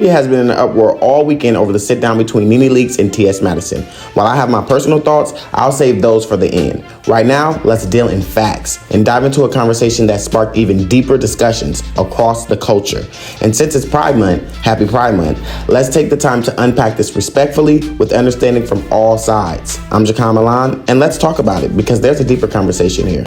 It has been in an uproar all weekend over the sit-down between NeNe Leakes and TS Madison. While I have my personal thoughts, I'll save those for the end. Right now, let's deal in facts and dive into a conversation that sparked even deeper discussions across the culture. And since it's Pride Month, happy Pride Month, let's take the time to unpack this respectfully with understanding from all sides. I'm Jakan Milan, and let's talk about it because there's a deeper conversation here.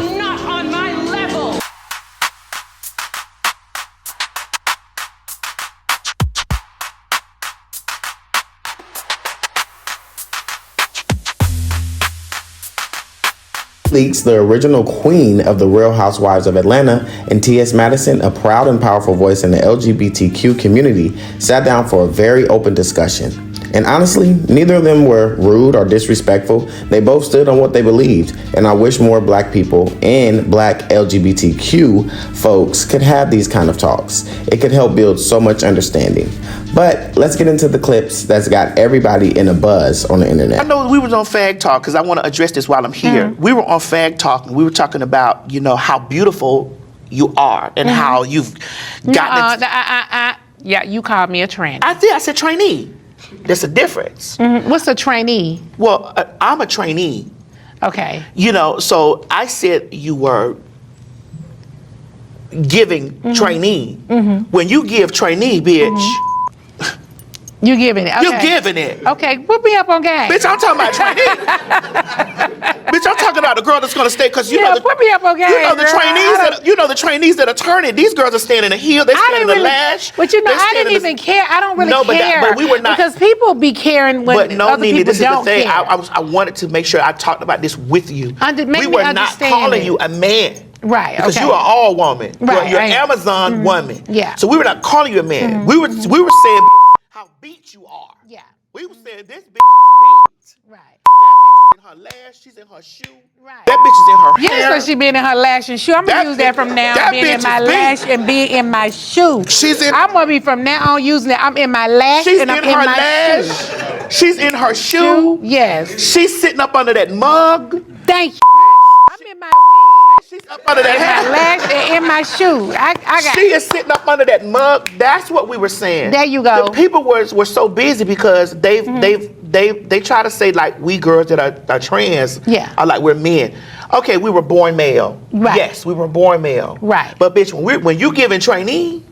Leakes, the original queen of the Real Housewives of Atlanta, and TS Madison, a proud and powerful voice in the LGBTQ community, sat down for a very open discussion. And honestly, neither of them were rude or disrespectful. They both stood on what they believed, and I wish more Black people and Black LGBTQ folks could have these kind of talks. It could help build so much understanding. But let's get into the clips that's got everybody in a buzz on the internet. I know we was on Fag Talk because I want to address this while I'm here. We were on Fag Talk and we were talking about, you know, how beautiful you are and how you've gotten Yeah, you called me a tranny. I did. I said trainee. There's a difference. What's a trainee? Well, I'm a trainee. Okay. You know, so I said you were giving trainee. When you give trainee, bitch, You giving it. Okay. you're giving it. Okay, put me up on game. Bitch, I'm talking about trainee. Bitch, I'm talking about the girl that's gonna stay because you know the, put me up on game. you know the girl. trainees that are turning. These girls are standing in a heel. They're standing in the lash. But you know, They're I standing didn't even care. I don't really care. But we were not. Because people be caring when But no, other NeNe, people this is the don't thing. care. I wanted to make sure I talked about this with you. Make we me were not understand calling it. you a man. Right, Because okay. you are all woman. Right, You're right. Amazon woman. Yeah. So we were not calling you a man. We were saying how beat you are. Yeah. We were saying this bitch is beat. Right. That bitch is in her lash. She's in her shoe. Right. That bitch is in her Yes, hair. because she been in her lash and shoe. I'm going to use that from now on, being in my lash and being in my shoe. I'm going to be from now on using it. I'm in my lash and I'm in my shoe. She's in her shoe. Yes. She's sitting up under that mug. Thank you. I'm in my She's up under that my lash and in my shoe. I got She is sitting up under that mug. That's what we were saying. There you go. The people were so busy because they try to say like we girls that are trans are like we're men. Okay, we were born male. Right. Yes, we were born male. Right. But bitch, when you giving trainee,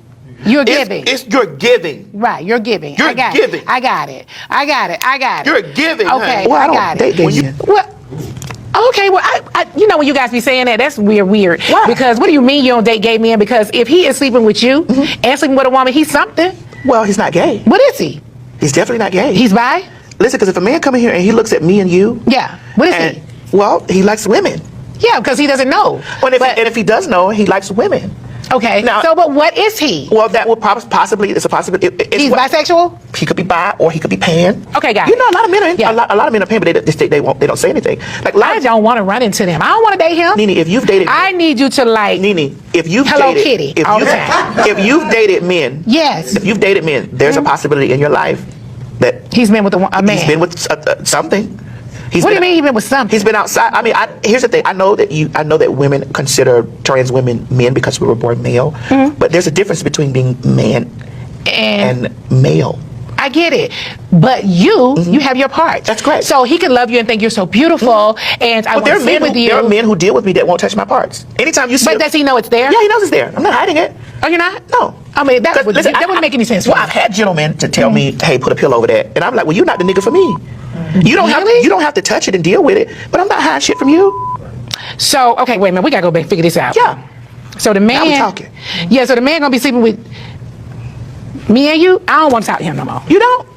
You're giving. You're giving. Right, you're giving. You're I got giving. It. I got it. I got it. I got it. You're giving. Okay, honey. Well, I got it. When you, Well, okay, well, I you know when you guys be saying that, that's weird. Why? Because what do you mean you don't date gay men? Because if he is sleeping with you and sleeping with a woman, he's something. well, he's not gay. What is he? He's definitely not gay. He's bi? Listen, because if a man come in here and he looks at me and you, Yeah. What is and he? well, he likes women. Yeah, because he doesn't know. And if he does know, he likes women. Okay. Now- So, but what is he? Well, that would possibly, it's a possibility. He's bisexual? He could be bi or he could be pan. Okay, got You it. know, a lot of men are Yeah. a lot of men are pan, but they don't say anything. Like a lot I of, don't want to run into them. I don't want to date him. NeNe, if you've dated, I need you to like. NeNe, if you've Hello dated, Kitty all the time. if you've dated men, Yes. if you've dated men, there's a possibility in your life that He's been with a man. he's been with something. What do you mean he's been with something? He's been outside. I mean, here's the thing. I know that women consider trans women men because we were born male, but there's a difference between being man and male. I get it, but you have your part. That's correct. So he can love you and think you're so beautiful, and I want to sleep with you. There are men who deal with me that won't touch my parts. Anytime you see, But does he know it's there? Yeah, he knows it's there. I'm not hiding it. Oh, you're not? No. I mean, that 'Cause listen, wouldn't make any sense. Well, I've had gentlemen to tell me, "Hey, put a pillow over that," and I'm like, "Well, you're not the nigga for me. You don't have to touch it and deal with it." But I'm not hiding shit from you. So, okay, wait a minute. We gotta go back and figure this out. Yeah. So the man. Now we talking. Yeah. So the man gonna be sleeping with me and you. I don't want to talk to him no more. You don't.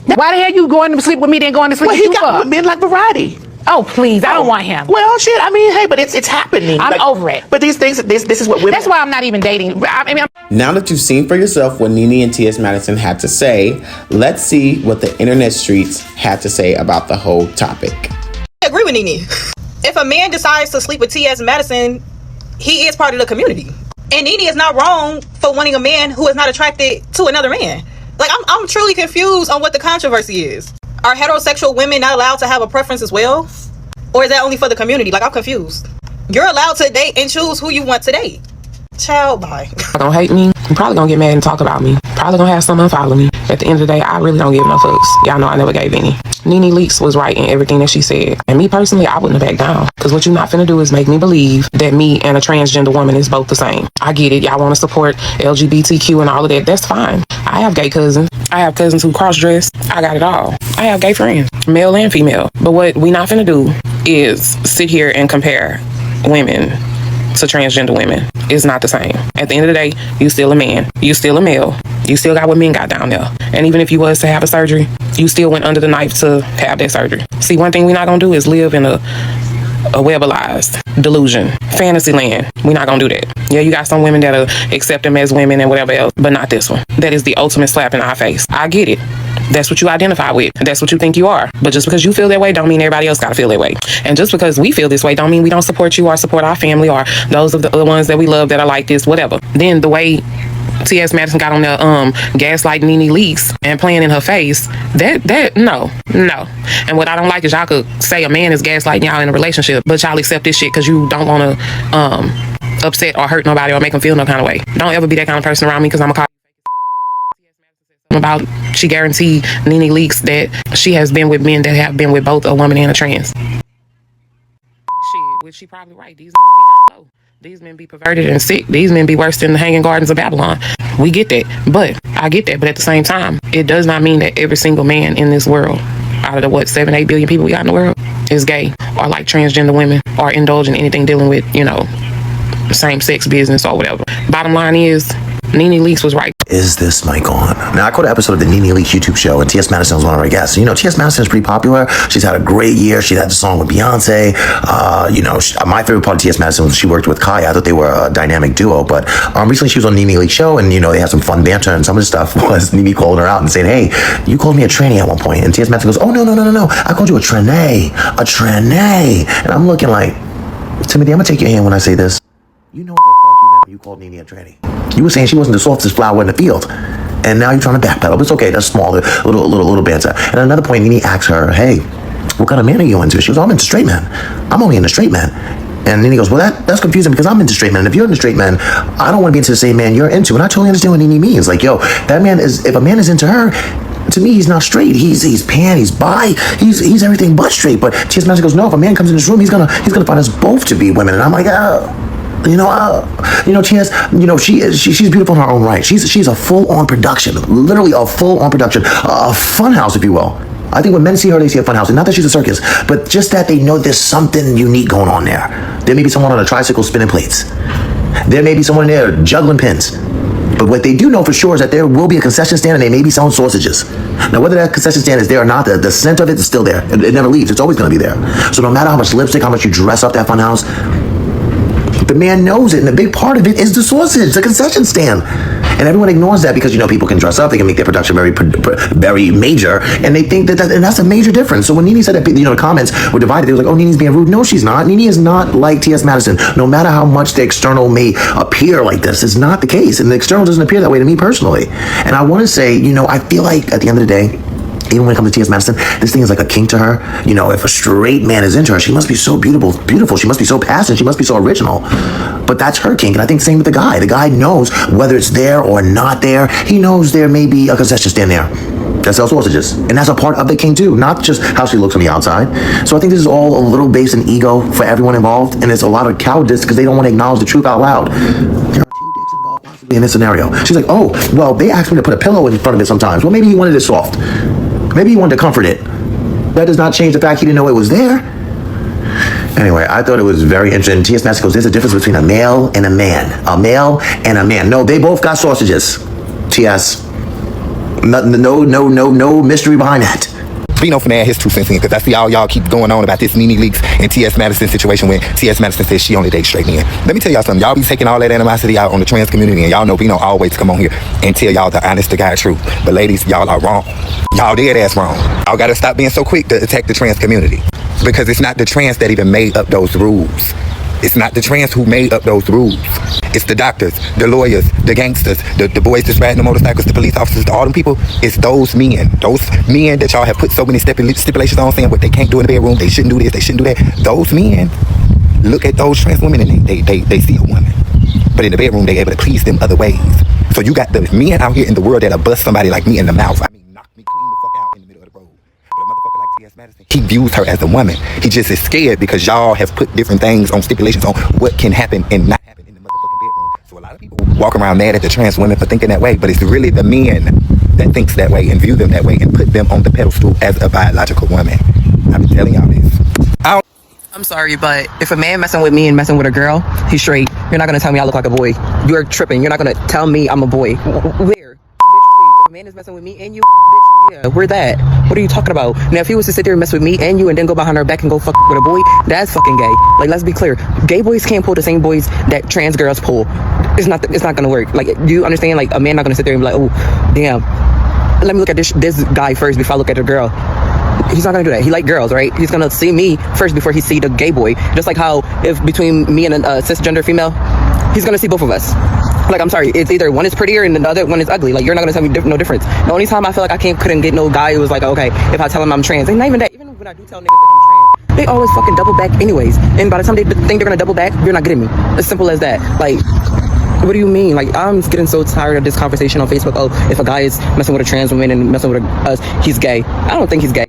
Why the hell you going to sleep with me then going to sleep Well, with he you? got men like variety. Oh, please. I don't want him. Well, shit. I mean, hey, but it's happening. I'm over it. But these things, this is what women. That's why I'm not even dating. I mean, Now that you've seen for yourself what NeNe and TS Madison had to say, let's see what the internet streets had to say about the whole topic. I agree with NeNe. If a man decides to sleep with TS Madison, he is part of the community. And NeNe is not wrong for wanting a man who is not attracted to another man. Like, I'm truly confused on what the controversy is. Are heterosexual women not allowed to have a preference as well? Or is that only for the community? Like, I'm confused. You're allowed to date and choose who you want to date. Child, bye. Don't hate me. I'm probably gonna get mad and talk about me. Probably gonna have someone follow me. At the end of the day, I really don't give no fucks. Y'all know I never gave any. NeNe Leakes was right in everything that she said. And me personally, I wouldn't have backed down. Because what you're not finna do is make me believe that me and a transgender woman is both the same. I get it. Y'all want to support LGBTQ and all of that. That's fine. I have gay cousins. I have cousins who cross-dress. I got it all. I have gay friends, male and female. But what we not finna do is sit here and compare women to transgender women. It's not the same. At the end of the day, you still a man. You still a male. You still got what men got down there. And even if you was to have a surgery, you still went under the knife to have that surgery. See, one thing we're not gonna do is live in a webalized delusion, fantasy land. We're not gonna do that. Yeah, you got some women that'll accept them as women and whatever else, but not this one. That is the ultimate slap in our face. I get it. That's what you identify with. That's what you think you are. But just because you feel that way don't mean everybody else gotta feel that way. And just because we feel this way don't mean we don't support you or support our family or those of the other ones that we love that are like this, whatever. Then the way TS Madison got on there gaslighting NeNe Leakes and playing in her face, no. And what I don't like is y'all could say a man is gaslighting y'all in a relationship, but y'all accept this shit because you don't want to upset or hurt nobody or make them feel no kind of way. Don't ever be that kind of person around me because I'm a call about she guaranteed NeNe Leakes that she has been with men that have been with both a woman and a trans. Shit, which she probably right. These niggas be down low. These men be perverted and sick. These men be worse than the hanging gardens of Babylon. We get that. But I get that. But at the same time, it does not mean that every single man in this world, out of the 7-8 billion people we got in the world, is gay or like transgender women or indulge in anything dealing with, same-sex business or whatever. Bottom line is, NeNe Leakes was right. Is this mic on? Now, I caught an episode of the NeNe Leakes YouTube show, and TS Madison was one of our guests. TS Madison is pretty popular. She's had a great year. She had the song with Beyonce. My favorite part of TS Madison was she worked with Kai. I thought they were a dynamic duo. But recently she was on NeNe Leakes show, and, they had some fun banter, and some of the stuff was NeNe calling her out and saying, hey, you called me a tranny at one point. And TS Madison goes, oh, no. I called you a tranny. A tranny. And I'm looking like, Timothy, I'm going to take your hand when I say this. You know what the fuck you meant when you called NeNe a tranny. You were saying she wasn't the softest flower in the field. And now you're trying to backpedal. But it's okay. That's small. Little banter. And at another point, NeNe asked her, hey, what kind of man are you into? She goes, I'm into straight men. I'm only into straight men. And NeNe goes, well, that's confusing because I'm into straight men. And if you're into straight men, I don't want to be into the same man you're into. And I totally understand what NeNe means. Like, yo, that man is, if a man is into her, to me, he's not straight. He's pan, he's bi, he's everything but straight. But TS Madison goes, no, if a man comes in this room, he's gonna find us both to be women. And I'm like, TS, she's beautiful in her own right. She's a full-on production, literally a full-on production, a fun house, if you will. I think when men see her, they see a fun house. And not that she's a circus, but just that they know there's something unique going on there. There may be someone on a tricycle spinning plates. There may be someone there juggling pins. But what they do know for sure is that there will be a concession stand and they may be selling sausages. Now, whether that concession stand is there or not, the scent of it is still there. It never leaves. It's always going to be there. So no matter how much lipstick, how much you dress up that fun house, the man knows it, and a big part of it is the sausage, the concession stand. And everyone ignores that because, people can dress up, they can make their production very major, and they think and that's a major difference. So when NeNe said that, the comments were divided, they were like, oh, NeNe's being rude. No, she's not. NeNe is not like TS Madison. No matter how much the external may appear like this, it's not the case. And the external doesn't appear that way to me personally. And I want to say, I feel like at the end of the day, even when it comes to TS Madison, this thing is like a kink to her. If a straight man is into her, she must be so beautiful. She must be so passionate. She must be so original. But that's her kink. And I think same with the guy. The guy knows whether it's there or not there. He knows there may be a concession stand there that sells sausages. And that's a part of the kink too, not just how she looks on the outside. So I think this is all a little based in ego for everyone involved. And it's a lot of cowardice because they don't want to acknowledge the truth out loud. There are 2 dicks involved possibly in this scenario. She's like, oh, well, they asked me to put a pillow in front of it sometimes. Well, maybe he wanted it soft. Maybe he wanted to comfort it. That does not change the fact he didn't know it was there. Anyway, I thought it was very interesting. TS Madison goes, there's a difference between a male and a man. A male and a man. No, they both got sausages. TS. No mystery behind that. Bino for his 2 cents in, because I see all y'all keep going on about this NeNe Leakes and TS Madison situation when TS Madison says she only dates straight men. Let me tell y'all something. Y'all be taking all that animosity out on the trans community, and y'all know Bino always come on here and tell y'all the honest to God truth. But ladies, y'all are wrong. Y'all dead ass wrong. Y'all gotta stop being so quick to attack the trans community, because it's not the trans that even made up those rules. It's not the trans who made up those rules. It's the doctors, the lawyers, the gangsters, the boys that's riding the motorcycles, the police officers, all them people. It's those men that y'all have put so many stipulations on, saying what they can't do in the bedroom, they shouldn't do this, they shouldn't do that. Those men look at those trans women and they see a woman. but in the bedroom they able to please them other ways. So you got the men out here in the world that'll bust somebody like me in the mouth. I mean, knock me clean the fuck out in the middle of the road. But a motherfucker like TS Madison, he views her as a woman. He just is scared because y'all have put different things on stipulations on what can happen and not happen in the motherfucking bedroom. So a lot of people walk around mad at the trans women for thinking that way, but it's really the men that thinks that way and view them that way and put them on the pedestal as a biological woman. I'm telling y'all this. I'm sorry, but if a man messing with me and messing with a girl, he's straight. You're not gonna tell me I look like a boy. You're tripping. You're not gonna tell me I'm a boy. Where? Bitch, please. If a man is messing with me and you, bitch, yeah, where that? What are you talking about? Now, if he was to sit there and mess with me and you and then go behind our back and go fuck with a boy, that's fucking gay. Like, let's be clear. Gay boys can't pull the same boys that trans girls pull. It's not gonna work. Like, do you understand? Like, a man not gonna sit there and be like, oh, damn. Let me look at this guy first before I look at the girl. He's not gonna do that. He like girls, right? He's gonna see me first before he see the gay boy. Just like how if between me and a cisgender female, he's gonna see both of us. Like, I'm sorry, it's either one is prettier and the other one is ugly. Like, you're not gonna tell me no difference. The only time I feel like I couldn't get no guy who was like, okay, if I tell him I'm trans, and not even that. Even when I do tell niggas that I'm trans, they always fucking double back anyways. And by the time they think they're gonna double back, you're not getting me. As simple as that. Like, what do you mean? Like, I'm getting so tired of this conversation on Facebook. Oh, if a guy is messing with a trans woman and messing with us, he's gay. I don't think he's gay.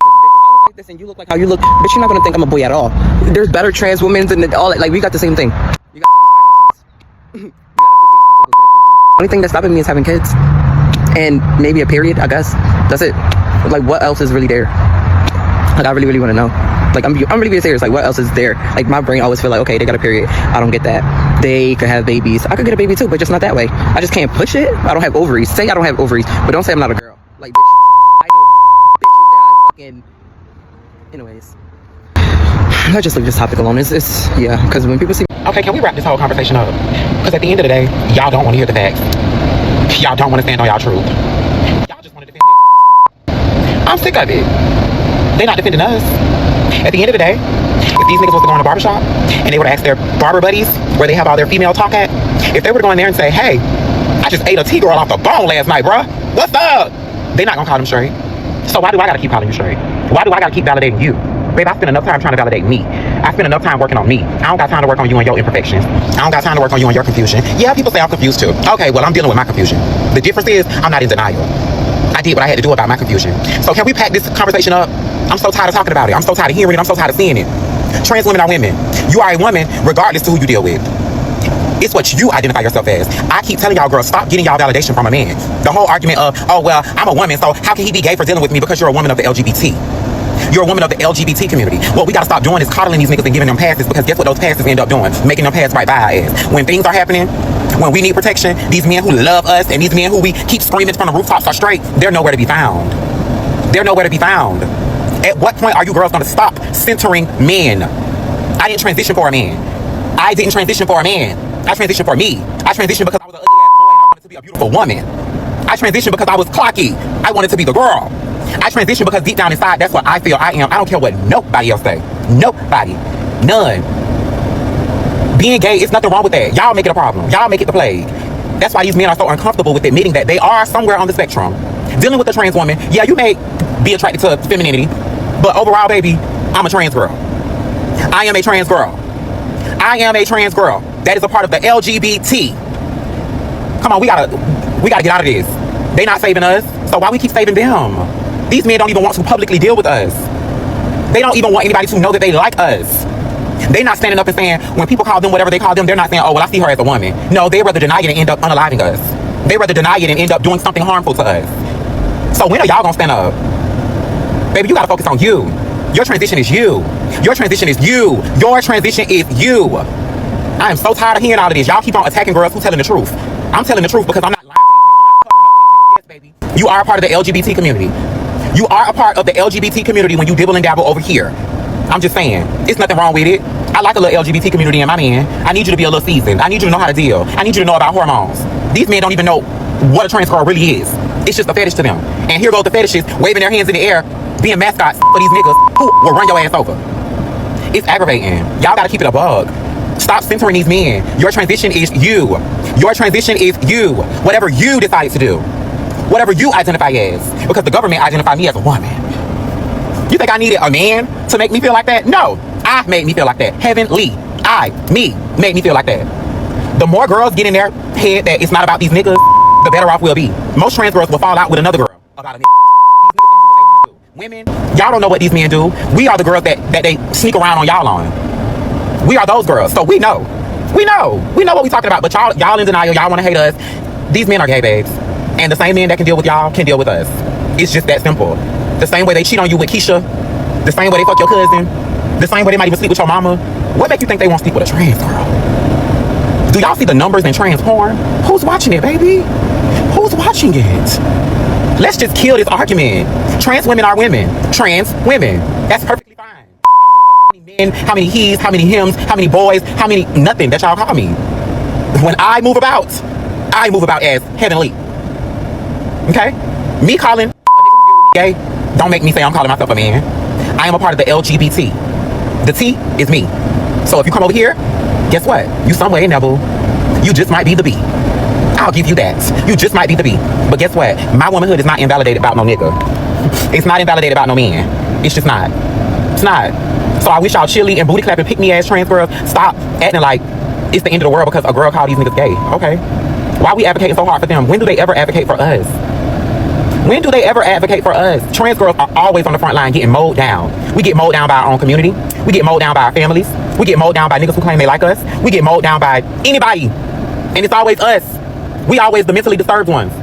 This and you look like how you look, bitch, you're not gonna think I'm a boy at all. There's better trans women and all that. Like, we got the same thing. You got titties. You got a pussy. Only thing that's stopping me is having kids and maybe a period, I guess. That's it. Like, what else is really there? Like, I really want to know. Like, I'm really being serious. Like, what else is there? Like, my brain always feel like, okay, they got a period. I don't get that. They could have babies. I could get a baby too, but just not that way. I just can't push it. I don't have ovaries. Say I don't have ovaries, but don't say I'm not a girl. Like, bitch, I know bitches that I fucking. Anyways, let's just leave this topic alone. It's yeah, because when people see. Okay, can we wrap this whole conversation up? Because at the end of the day, y'all don't want to hear the facts. Y'all don't want to stand on y'all truth. Y'all just want to defend it. I'm sick of it. They not defending us. At the end of the day, if these niggas was to go in a barbershop and they were to ask their barber buddies where they have all their female talk at, if they were to go in there and say, hey, I just ate a T-girl off the bone last night, bruh. What's up? They not gonna call them straight. So why do I gotta keep calling you straight? Why do I gotta keep validating you? Babe, I spend enough time trying to validate me. I spend enough time working on me. I don't got time to work on you and your imperfections. I don't got time to work on you and your confusion. Yeah, people say I'm confused too. Okay, well, I'm dealing with my confusion. The difference is I'm not in denial. I did what I had to do about my confusion. So can we pack this conversation up? I'm so tired of talking about it. I'm so tired of hearing it. I'm so tired of seeing it. Trans women are women. You are a woman regardless to who you deal with. It's what you identify yourself as. I keep telling y'all girls, stop getting y'all validation from a man. The whole argument of, oh, well, I'm a woman, so how can he be gay for dealing with me because you're a woman of the LGBT? You're a woman of the LGBT community. What we gotta stop doing is coddling these niggas and giving them passes, because guess what those passes end up doing? Making them pass right by our ass. When things are happening, when we need protection, these men who love us and these men who we keep screaming from the rooftops are straight, they're nowhere to be found. They're nowhere to be found. At what point are you girls gonna stop centering men? I didn't transition for a man. I didn't transition for a man. I transitioned for me. I transitioned because I was an ugly ass boy and I wanted to be a beautiful woman. I transitioned because I was cocky. I wanted to be the girl. I transitioned because deep down inside, that's what I feel I am. I don't care what nobody else say. Nobody. None. Being gay, it's nothing wrong with that. Y'all make it a problem. Y'all make it the plague. That's why these men are so uncomfortable with admitting that they are somewhere on the spectrum. Dealing with a trans woman, yeah, you may be attracted to femininity, but overall, baby, I'm a trans girl. I am a trans girl. I am a trans girl. That is a part of the LGBT. Come on, we gotta get out of this. They not saving us, so why we keep saving them? These men don't even want to publicly deal with us. They don't even want anybody to know that they like us. They not standing up and saying, when people call them whatever they call them, they're not saying, oh, well, I see her as a woman. No, they rather deny it and end up unaliving us. They rather deny it and end up doing something harmful to us. So when are y'all gonna stand up? Baby, you gotta focus on you. Your transition is you. Your transition is you. Your transition is you. I am so tired of hearing all of this. Y'all keep on attacking girls who telling the truth. I'm telling the truth because I'm not lying to these niggas. I'm not covering up for these niggas. Yes, baby. You are a part of the LGBT community. You are a part of the LGBT community when you dibble and dabble over here. I'm just saying, it's nothing wrong with it. I like a little LGBT community in my man. I need you to be a little seasoned. I need you to know how to deal. I need you to know about hormones. These men don't even know what a trans girl really is. It's just a fetish to them. And here goes the fetishes waving their hands in the air, being mascots for these niggas who will run your ass over. It's aggravating. Y'all gotta keep it a bug. Stop censoring these men. Your transition is you. Your transition is you. Whatever you decide to do. Whatever you identify as. Because the government identified me as a woman. You think I needed a man to make me feel like that? No. I made me feel like that. Heavenly. Me made me feel like that. The more girls get in their head that it's not about these niggas, the better off we'll be. Most trans girls will fall out with another girl about a nigga. These niggas don't do what they want to do. Women, y'all don't know what these men do. We are the girls that they sneak around on y'all on. We are those girls, so we know. We know what we talking about, but y'all in denial. Y'all want to hate us. These men are gay babes, and the same men that can deal with y'all can deal with us. It's just that simple. The same way they cheat on you with Keisha, the same way they fuck your cousin, the same way they might even sleep with your mama. What makes you think they won't sleep with a trans girl? Do y'all see the numbers in trans porn? Who's watching it, baby? Who's watching it? Let's just kill this argument. Trans women are women. Trans women. That's perfectly fine. I don't give a fuck how many men, how many he's, how many hims, how many boys, how many nothing that y'all call me. When I move about as heavenly. Okay? Me calling a nigga who deal with me gay don't make me say I'm calling myself a man. I am a part of the LGBT. The T is me. So if you come over here, guess what? You somewhere in there, boo. You just might be the B. I'll give you that. You just might be the B. But guess what? My womanhood is not invalidated about no nigga. It's not invalidated about no man. It's just not. It's not. So I wish y'all chilly and booty clapping pick me ass trans girls stop acting like it's the end of the world because a girl called these niggas gay. Okay. Why are we advocating so hard for them? When do they ever advocate for us? When do they ever advocate for us? Trans girls are always on the front line getting mowed down. We get mowed down by our own community. We get mowed down by our families. We get mowed down by niggas who claim they like us. We get mowed down by anybody. And it's always us. We always the mentally disturbed ones.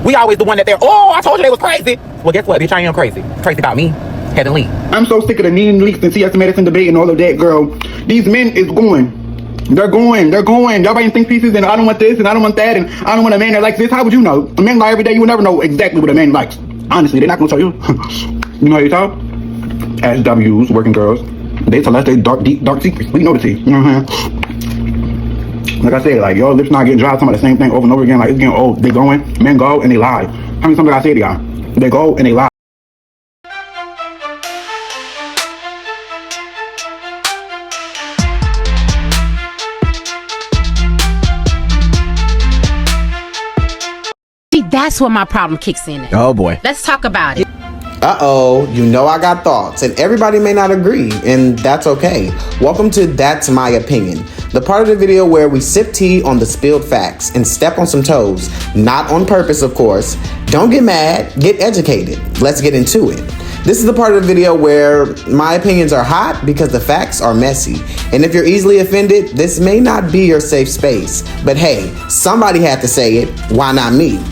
We always the one that they're, oh, I told you they was crazy. Well, guess what, bitch? I am crazy. Crazy about me. Heavenly. I'm so sick of the NeNe Leakes and TS Madison debate and all of that, girl. These men is going. They're going. Y'all writing think pieces and I don't want this and I don't want that and I don't want a man that likes this. How would you know? A man lie every day. You would never know exactly what a man likes. Honestly, they're not going to tell you. You know how you talk? SWs, working girls. They tell us they dark secrets. We know the tea. You know what I'm saying? Like I said, like, your lips not getting dry, talking about the same thing over and over again. Like, it's getting old. They going, men go, and they lie. How many times did I say to y'all? They go, and they lie. See, that's where my problem kicks in at. Oh, boy. Let's talk about it. Uh-oh, you know I got thoughts, and everybody may not agree, and that's okay. Welcome to That's My Opinion, the part of the video where we sip tea on the spilled facts and step on some toes, not on purpose, of course. Don't get mad, get educated. Let's get into it. This is the part of the video where my opinions are hot because the facts are messy. And if you're easily offended, this may not be your safe space. But hey, somebody had to say it, why not me?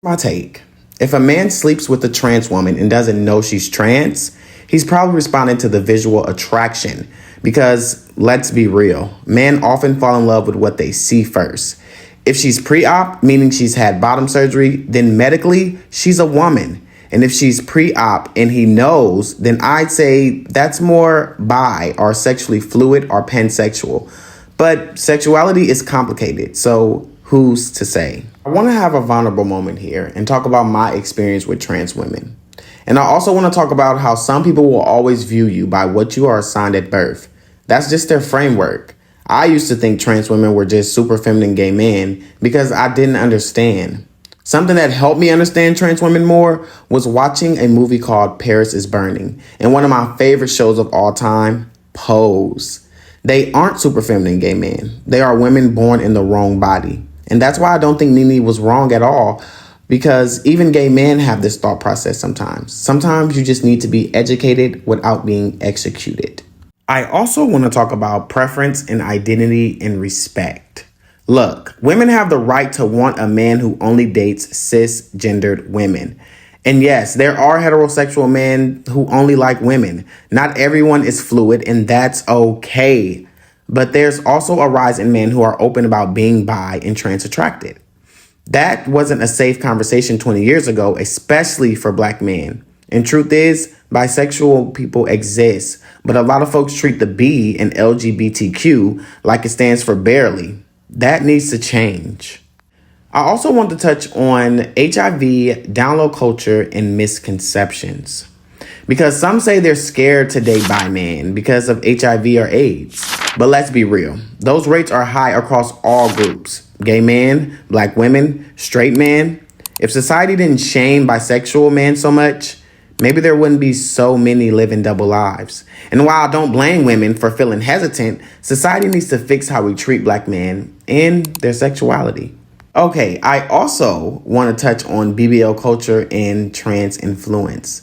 My take. If a man sleeps with a trans woman and doesn't know she's trans, he's probably responding to the visual attraction. Because let's be real, men often fall in love with what they see first. If she's pre-op, meaning she's had bottom surgery, then medically, she's a woman. And if she's pre-op and he knows, then I'd say that's more bi or sexually fluid or pansexual. But sexuality is complicated, so who's to say? I want to have a vulnerable moment here and talk about my experience with trans women. And I also want to talk about how some people will always view you by what you are assigned at birth. That's just their framework. I used to think trans women were just super feminine gay men because I didn't understand. Something that helped me understand trans women more was watching a movie called Paris is Burning and one of my favorite shows of all time, Pose. They aren't super feminine gay men. They are women born in the wrong body. And that's why I don't think NeNe was wrong at all, because even gay men have this thought process sometimes. Sometimes you just need to be educated without being executed. I also want to talk about preference and identity and respect. Look, women have the right to want a man who only dates cisgendered women. And yes, there are heterosexual men who only like women. Not everyone is fluid, and that's okay. But there's also a rise in men who are open about being bi and trans attracted. That wasn't a safe conversation 20 years ago, especially for Black men. And truth is, bisexual people exist, but a lot of folks treat the B in LGBTQ like it stands for barely. That needs to change. I also want to touch on HIV, download culture, and misconceptions. Because some say they're scared to date bi men because of HIV or AIDS. But let's be real. Those rates are high across all groups. Gay men, Black women, straight men. If society didn't shame bisexual men so much, maybe there wouldn't be so many living double lives. And while I don't blame women for feeling hesitant, society needs to fix how we treat black men and their sexuality. Okay, I also want to touch on BBL culture and trans influence.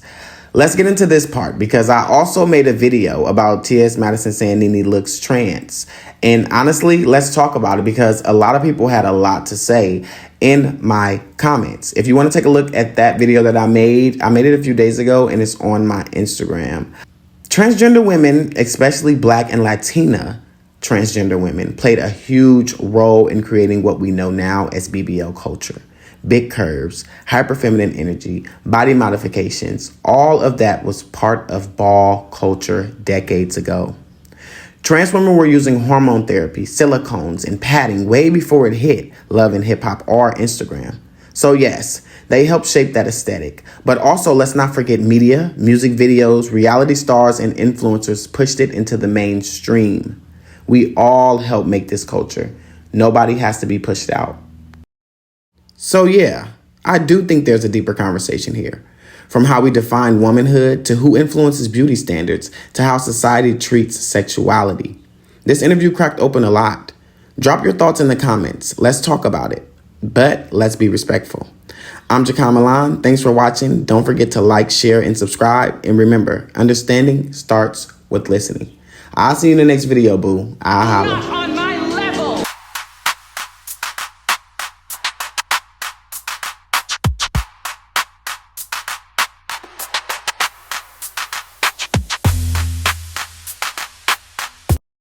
Let's get into this part because I also made a video about TS Madison saying NeNe looks trans. And honestly, let's talk about it because a lot of people had a lot to say in my comments. If you want to take a look at that video that I made it a few days ago and it's on my Instagram. Transgender women, especially Black and Latina transgender women, played a huge role in creating what we know now as BBL culture. Big curves, hyperfeminine energy, body modifications, all of that was part of ball culture decades ago. Trans women were using hormone therapy, silicones, and padding way before it hit Love and Hip Hop or Instagram. So yes, they helped shape that aesthetic. But also, let's not forget media, music videos, reality stars, and influencers pushed it into the mainstream. We all help make this culture. Nobody has to be pushed out. So yeah, I do think there's a deeper conversation here. From how we define womanhood to who influences beauty standards to how society treats sexuality. This interview cracked open a lot. Drop your thoughts in the comments. Let's talk about it. But let's be respectful. I'm Jakan Milan. Thanks for watching. Don't forget to like, share, and subscribe. And remember, understanding starts with listening. I'll see you in the next video, boo. I'll holla.